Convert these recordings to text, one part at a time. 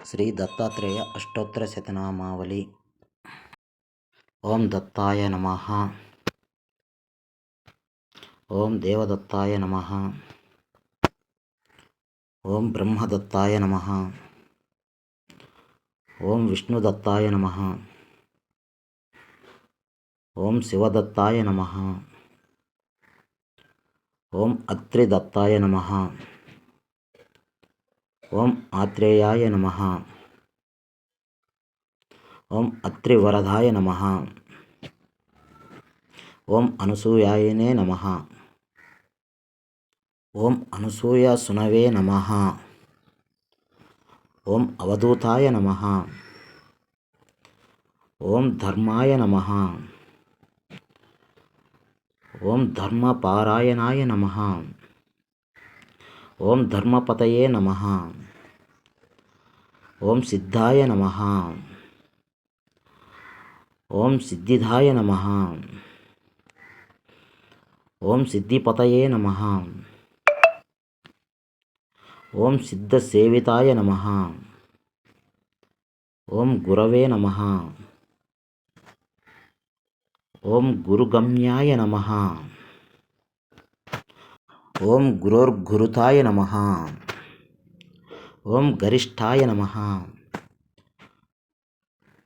శ్రీ దత్తాత్రేయ అష్టోత్తర శతనామావళి. ఓం దత్తాయ నమః. ఓం దేవదత్తాయ నమః. ఓం బ్రహ్మదత్తాయ నమః. ఓం విష్ణుదత్తాయ నమః. ఓం శివదత్తాయ నమః. ఓం అత్రిదత్తాయ నమః. ఓం ఆత్రేయాయ నమః. ఓం అత్రివరదాయ నమః. ఓం అనసూయాయనే నమః. ఓం అనసూయ సునవే నమః. ఓం అవధూతాయ నమః. ఓం ధర్మాయ నమః. ఓం ధర్మపారాయణాయ నమః. ఓం ధర్మపతయే నమః. ఓం సిద్ధాయ నమః. ఓం సిద్ధిదాయ నమః. ఓం సిద్ధిపతయే నమః. ఓం సిద్ధసేవితాయ నమః. ఓం గురవే నమః. ఓం గురుగమ్యాయ నమః. ఓం గురోర్గురుతాయ నమః. ఓం గరిష్ఠాయ నమః.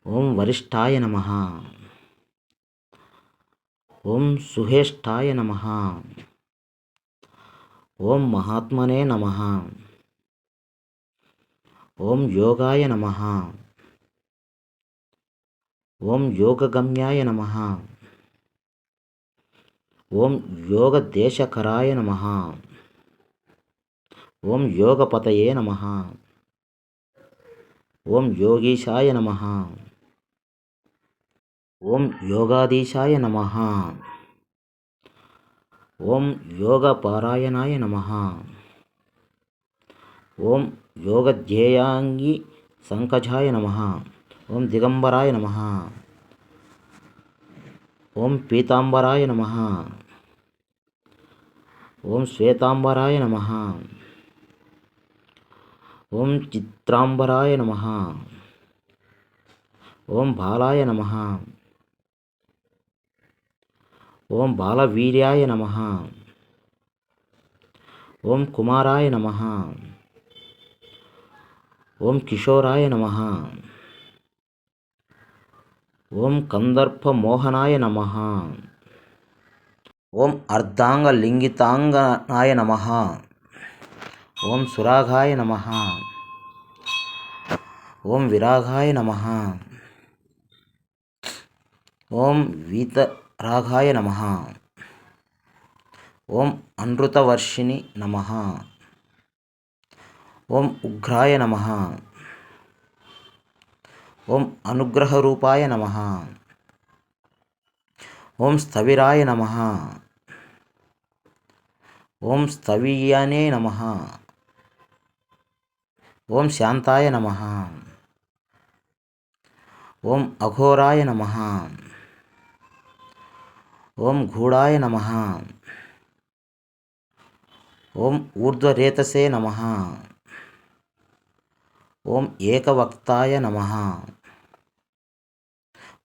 ఓం వరిష్ఠాయ నమః. ఓం సుహేష్ఠాయ నమః. ఓం మహాత్మనే నమః. ఓం యోగాయ నమః. ఓం యోగగమ్యాయ నమః. ఓం యోగదేశకరాయ నమః. ఓం యోగపతయే నమః. ఓం యోగీశాయ నమః. ఓం యోగాధీశాయ నమః. ఓం యోగపారాయణాయ నమః. ఓం యోగధ్యేయాంగి సంకజాయ నమః. ఓం దిగంబరాయ నమః. ఓం పీతాంబరాయ నమః. ఓం శ్వేతాంబరాయ నమః. ఓం చిత్రాంబరాయ నమః. ఓం బాలాయ నమః. ఓం బాలవీర్యాయ నమః. ఓం కుమారాయ నమః. ఓం కిషోరాయ నమః. ఓం కందర్పమోహనాయ నమః. ఓం అర్ధాంగలింగితాంగనాయ నమః. ఓం సురాఘాయ నమః. ఓం విరాఘాయ నమః. ఓం వీతరాఘాయ నమః. ఓం అనృతవర్షిణి నమః. ఓం ఉగ్రాయ నమః. ఓం అనుగ్రహరూపాయ నమః. ఓం స్థవిరాయ నమః. ఓం స్థవీయానే నమః. ఓం శాంతాయ నమః. ఓం అఘోరాయ నమః. ఓం గూఢాయ నమః. ఓం ఊర్ధ్వరేతసే నమః. ఓం ఏకవక్తాయ నమః.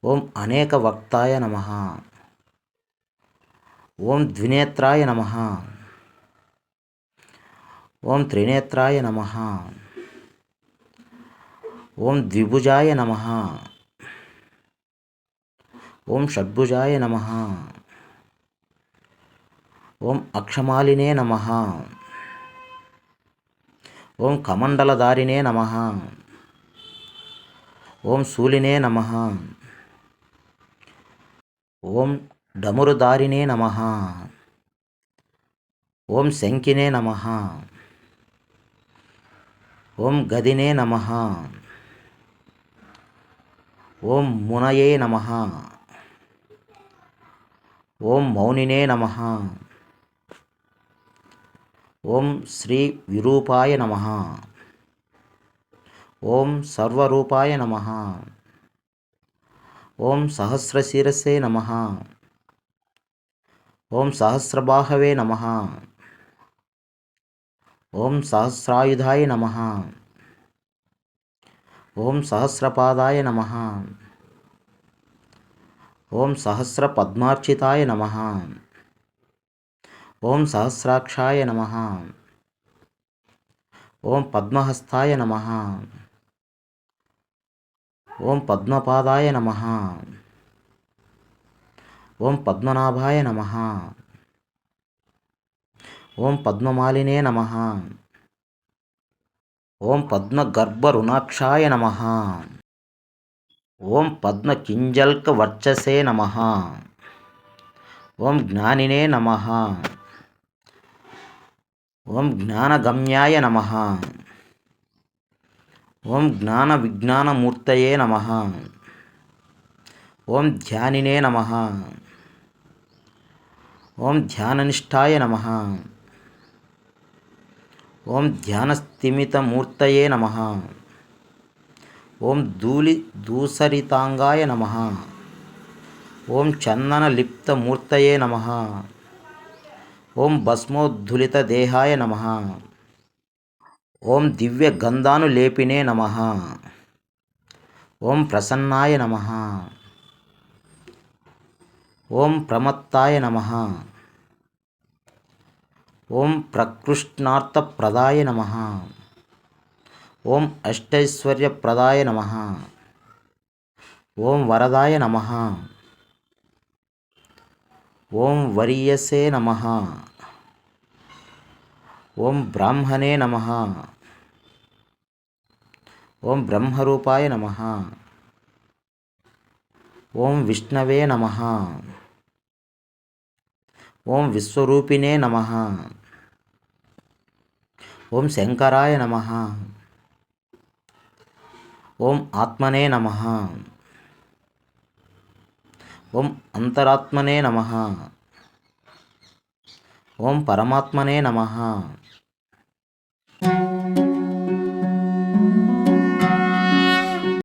ఓం అనేకవక్తాయ నమః. ఓం ద్వినేత్రాయ నమః. ఓం త్రినేత్రాయ నమః. ఓం ద్విభుజాయ నమః. ఓం షడ్భుజాయ నమః. ఓం అక్షమాలినే నమః. ఓం కమండలధారిణే నమః. ఓం శూలినే నమః. ఓం డమరుధారిణే నమః. ఓం శంకినే నమః. ఓం గదినే నమః. ఓం మునయే నమః. ఓం మౌనినే నమః. ఓం శ్రీ విరూపాయ నమః. ఓం సర్వరూపాయ నమః. ఓం సహస్రశిరసే నమః. ఓం సహస్రబాహవే నమః. ఓం సహస్రాయుధాయ నమః. ఓం సహస్రపాదాయ నమః. ఓం సహస్రపద్మార్చితాయ నమః. ఓం సహస్రాక్షాయ నమః. ఓం పద్మహస్తాయ నమః. ఓం పద్మపాదాయ నమః. ఓం పద్మనాభాయ నమః. ఓం పద్మమాలినే నమః. ఓం పద్మగర్భరుణాక్షాయ నమః. ఓం పద్మకింజల్కవర్చసే నమః. ఓం జ్ఞానినే నమః. ఓం జ్ఞానగమ్యాయ నమః. ఓం జ్ఞానవిజ్ఞానమూర్తయే నమః. ఓం ధ్యానినే నమః. ఓం ధ్యాననిష్టాయ నమః. ఓం ధ్యానస్థిమితమూర్తయే నమః. ఓం ధూళిధూసరితాంగాయ నమః. ఓం చందనలిప్తమూర్తయే నమః. ఓం భస్మోద్ధులితదేహాయ నమః. ఓం దివ్యగంధానులేపినే నమః. ఓం ప్రసన్నాయ నమః. ఓం ప్రమత్తాయ నమః. ఓం ప్రకృష్ణార్థప్రదాయ నమః. ఓం అష్టైశ్వర్యప్రదాయ నమః. ఓం వరదాయ నమః. ఓం వరీయసే నమః. ఓం బ్రాహ్మణే నమః. ఓం బ్రహ్మరూపాయ నమః. ఓం విష్ణవే నమః. ఓం విశ్వరూపిణే నమః. ఓం శంకరాయ నమః. ఓం ఆత్మనే నమః. ఓం అంతరాత్మనే నమః. ఓం పరమాత్మనే నమః.